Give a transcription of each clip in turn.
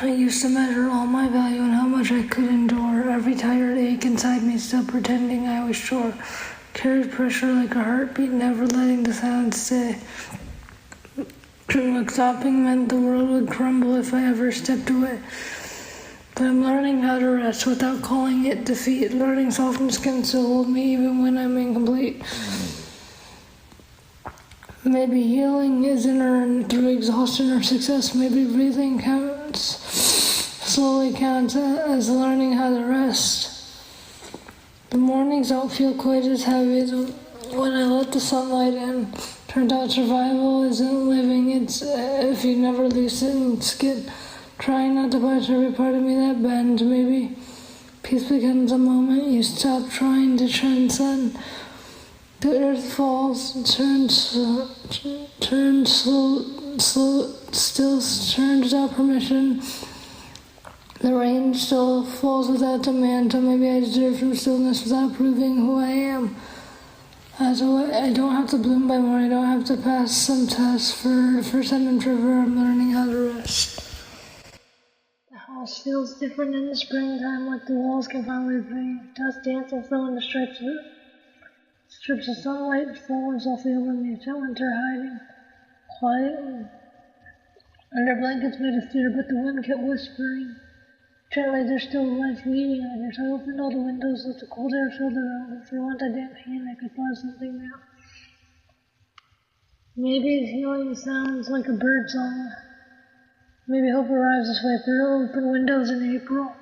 I used to measure all my value and how much I could endure. Every tired ache inside me still pretending I was sure. Carried pressure like a heartbeat, never letting the silence stay. Like stopping meant the world would crumble if I ever stepped away. But I'm learning how to rest without calling it defeat. Learning softened skin to hold me even when I'm incomplete. Maybe healing isn't earned through exhaustion or success. Maybe breathing slowly counts as learning how to rest. The mornings don't feel quite as heavy as when I let the sunlight in. Turns out survival isn't living, it's if you never loosen skin. Trying not to bite every part of me that bends. Maybe peace becomes a moment you stop trying to transcend. The earth falls, turns without permission. The rain still falls without demand, so maybe I deserve some stillness without proving who I am. So I don't have to bloom by morning, I don't have to pass some tests. For the first time in forever, I'm learning how to rest. The house feels different in the springtime, like the walls can finally breathe. Dust dancing slow in the strips of sunlight falling softly over me. It's winter hiding quietly under blankets made of fear, but the wind kept whispering. Gently, there's still life waiting out here, so I opened all the windows, let the cold air fill the room, and for once I didn't panic, I thought of something new. Maybe healing sounds like a bird song. Maybe hope arrives this way through open windows in April.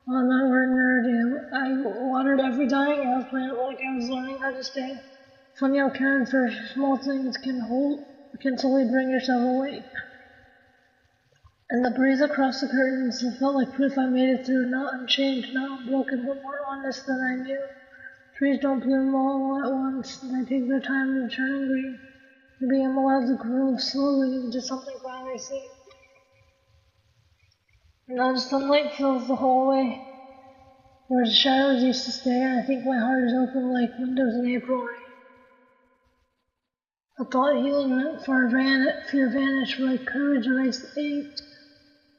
On that ordinary day, I watered every dying houseplant like I was learning how to stay. Funny how caring for small things can slowly bring yourself awake. And the breeze across the curtains felt like proof I made it through, not unchanged, not unbroken, but more honest than I knew. Trees don't bloom all at once, they take their time to turn green. Maybe I'm allowed to grow slowly into something finally seen. Now the sunlight fills the hallway where the shadows used to stay, and I think my heart is open like windows in April rain. I thought healing meant fear vanished, like courage erased ache.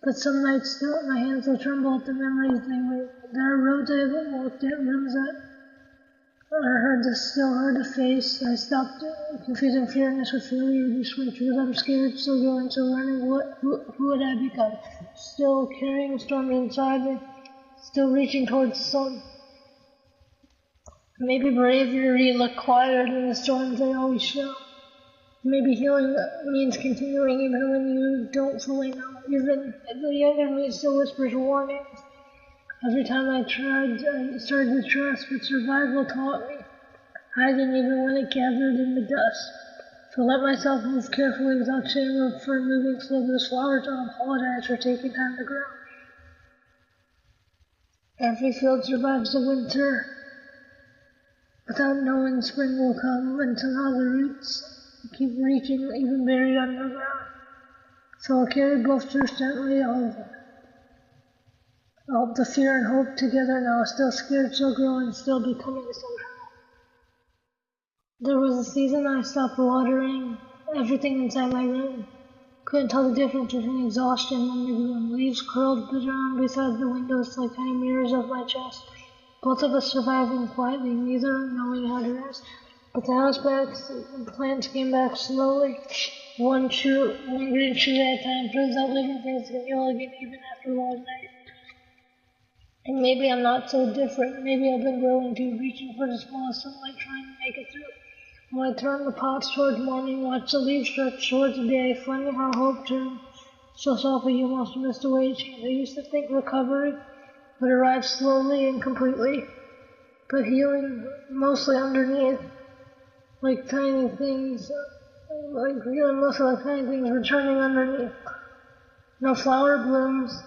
But some nights still, my hands will tremble at the memories they leave. There are roads I haven't walked yet, rooms that are still hard to face. I stopped confusing fearness with failure this way because I'm scared, still going, still learning who would I become. Still carrying storms inside me, still reaching towards the sun. Maybe bravery look quieter than the storms they always show. Maybe healing means continuing even when you don't fully know. Even the younger me still whispers warnings. Every time I started to trust, but survival taught me, hiding even when it gathered in the dust. So let myself move carefully without shame for moving slow. Those flowers don't apologize for taking time to grow. Every field survives the winter without knowing spring will come, and somehow the roots keep reaching, even buried underground. So I'll carry both truths gently over. I'll hold the fear and hope together now, still scared, still growing, still becoming somehow. There was a season I stopped watering everything inside my room. Couldn't tell the difference between exhaustion and the gloom. Leaves curled around beside the windows like tiny mirrors of my chest. Both of us surviving quietly, neither knowing how to rest. But the plants came back slowly. One green shoot at a time, proves that living things can heal again even after a long night. And maybe I'm not so different. Maybe I've been growing too, reaching for the smallest sunlight, trying to make it through. When I turn the pots towards morning, watch the leaves stretch towards the day, finding how hope turns so softly you almost missed the way it changed. I used to think recovery would arrive slowly and completely, but healing mostly underneath, like tiny things, returning underneath. No flower blooms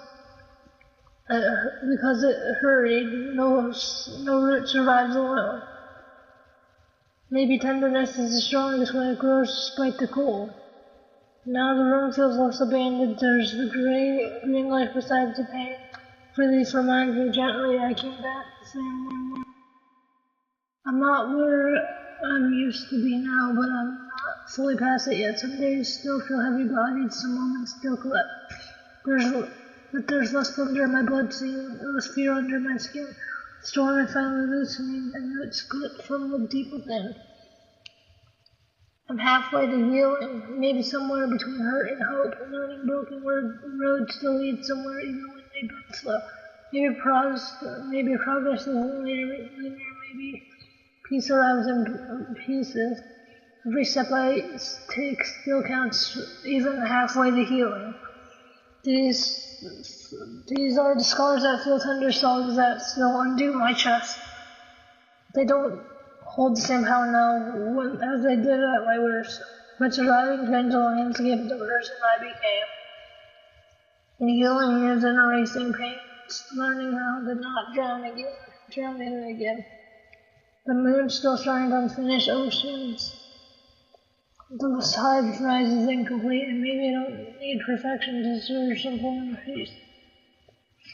because it hurried. No root survives alone. Maybe tenderness is the strongest when it grows despite the cold. Now the room feels less abandoned. There's the green life besides the pain. Release reminds me gently I came back the same way. I'm not where I'm used to be now, but I'm not fully past it yet. Some days still feel heavy-bodied, some moments still collect. There's but there's less thunder in my bloodstream, less fear under my skin. The storm is finally loosening, and it's split from deep within. I'm halfway to healing, maybe somewhere between hurt and hope, learning broken roads to lead somewhere even when they burn slow. Maybe progress isn't linear, maybe peace arrives in pieces. Every step I take still counts, even halfway to healing. These are the scars that feel tender, songs that still undo my chest. They don't hold the same power now as they did at my worst, but surviving trained the landscape the person I became. And healing isn't erasing pain, it's learning how to not drown in again. The moon still shines on finished oceans. The tide rises incomplete, and maybe I don't need perfection to serve some form of peace.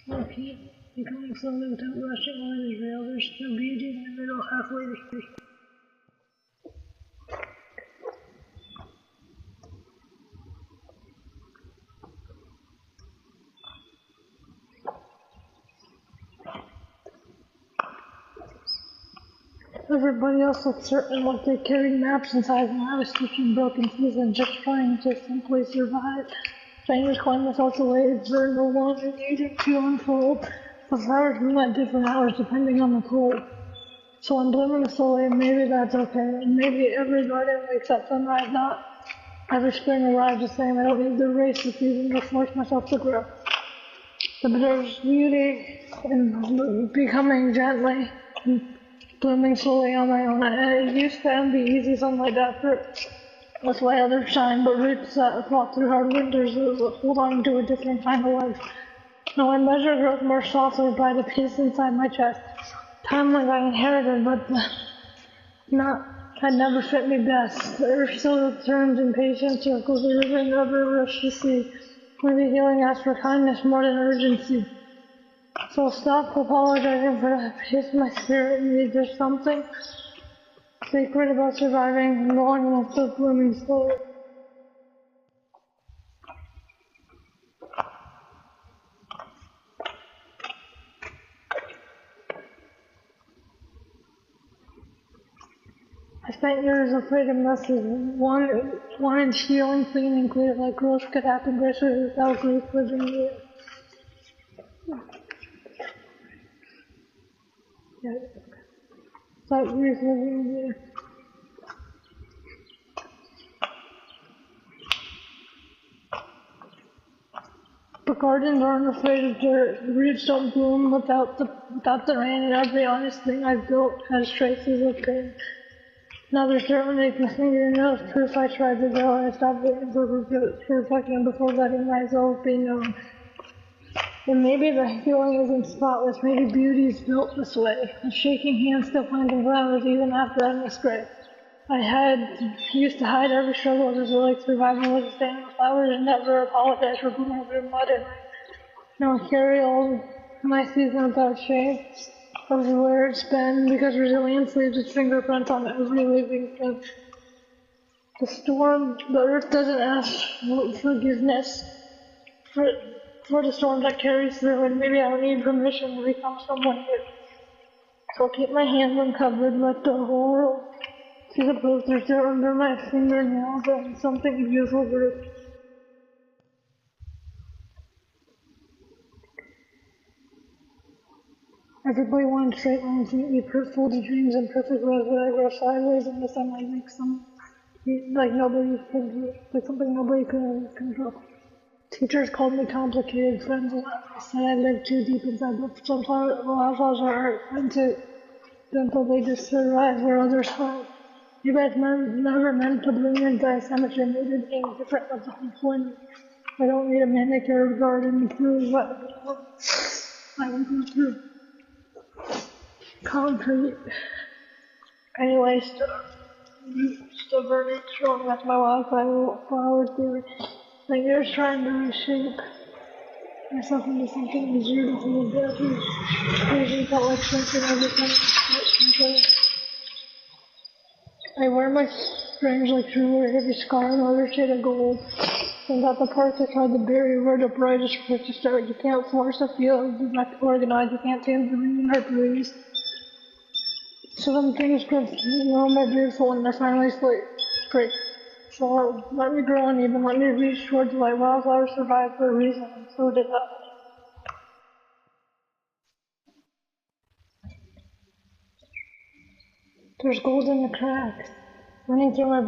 Slow keep becoming slowly without rushing away is real. There's still beauty in the middle, halfway to peace. Everybody else looked certain like they carried maps inside them. I was stitching broken pieces and just trying to simply survive. Fingers climbed myself away, for no longer needed to unfold. The flowers bloom at different hours depending on the cold. So I'm blooming slowly, and maybe that's okay. And maybe every garden wakes at sunrise, not every spring arrives the same. I don't need to race the season to force myself to grow. But there's beauty in becoming gently. Blooming slowly on my own. It used to envy easy sunlight after that's why others shine, but roots that fought through hard winters hold on to a different kind of life. Now I measure growth more softly by the peace inside my chest. Time like I inherited, but had never fit me best. The earth still turns in patient circles, the river never rushed to see. Maybe healing asks for kindness more than urgency. So stop apologizing for the pace my spirit needs. There's something sacred about surviving long enough to blooming slowly. I spent years afraid of messes. One inch healing, clean and clear, like growth could happen gracefully without grief living here. Without grief living here. But gardens aren't afraid of dirt. The roots don't bloom without the rain, and every honest thing I've built has traces of pain. Now there's certainly my fingernails proof I tried to go, and I stopped waiting for perfection before letting myself be known. And maybe the healing isn't spotless, maybe beauty is built this way. A shaking hand still planting flowers even after I'm astray. I used to hide every struggle just like survival was a stand with flowers and never apologize for blooming through mud and rain. Now I carry all my season without shame of where it's been, because resilience leaves its fingerprints on every living thing. The earth doesn't ask for forgiveness for the storm that carries through, and maybe I don't need permission to become someone new. So I'll keep my hands uncovered, let the whole world see the posters there under my fingernails, and something beautiful grew. Everybody wanted straight lines, neatly folded dreams and perfect rows, but I grow sideways in the sunlight like something nobody could control. Teachers called me complicated, friends said I lived too deep inside, but sometimes wildflowers are gentle, they just survive where others hide. You guys never meant to bloom into symmetry, maybe being different was the whole point. I don't need a manicured garden to prove what I went through. Concrete. Anyway, still burning strong. That's my wildflower theory. Fingers trying to reshape myself into something easier to hold back. Usually felt like shrinking every time I wear my strings like jewelry, every scar another shade of gold. And that the parts that tried to bury word upright is for to start. You can't force a field, you have to organize, you can't tangerine her breeze. So them things could grow more beautiful when they're finally free. So let me grow uneven, let me reach towards light. Wildflowers survived for a reason, and so did I. There's gold in the cracks, running through my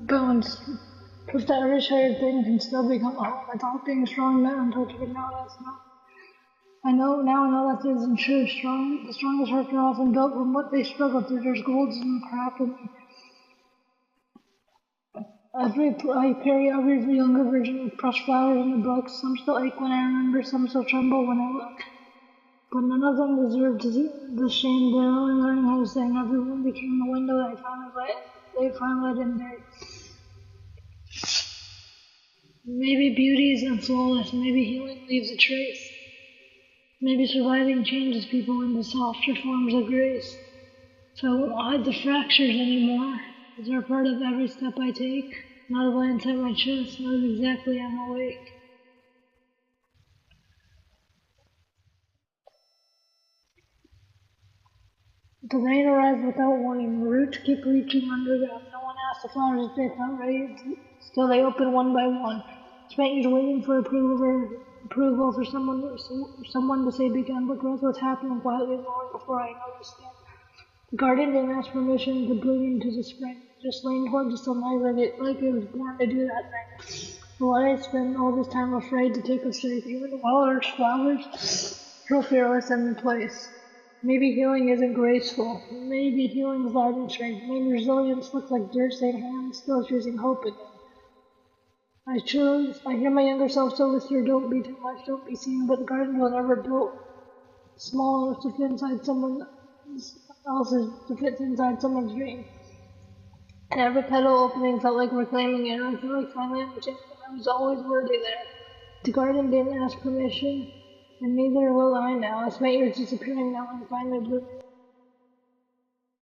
bones. Proof that every shattered thing can still become a home. I thought being strong meant untouched, but now that's not. I know that isn't true. The strongest hearts are often built from what they struggled through. There's gold in the crack of me. I carry every younger version of crushed flowers in the books. Some still ache when I remember, some still tremble when I look. But none of them deserve the shame. They're only learning how to sing. Everyone became the window that they finally let in there. Maybe beauty isn't flawless. Maybe healing leaves a trace. Maybe surviving changes people into softer forms of grace. So I won't hide the fractures anymore. They're a part of every step I take. Not a lie inside my chest, not exactly I'm awake. The rain arrived without warning. The roots keep reaching underground. No one asked the flowers if they felt ready. Still they open one by one. Spent years waiting for approval for someone to say begin, but growth was happening quietly long before I noticed it. The garden didn't ask permission to bloom into the spring. Just leaned toward the sunlight like it was born to do that thing. Why I spent all this time afraid to take a shape, even the wild flowers feel fearless in place. Maybe healing isn't graceful. Maybe healing's loud and strength. Maybe resilience looks like dirt stained hands still choosing hope again. I hear my younger self still whisper, don't be too much, don't be seen, but the garden was never built small enough to fit inside someone's dream. And every petal opening felt like reclaiming it, and I felt like finally understanding that I was always worthy there. The garden didn't ask permission, and neither will I now. I spent years disappearing now and finally blooming.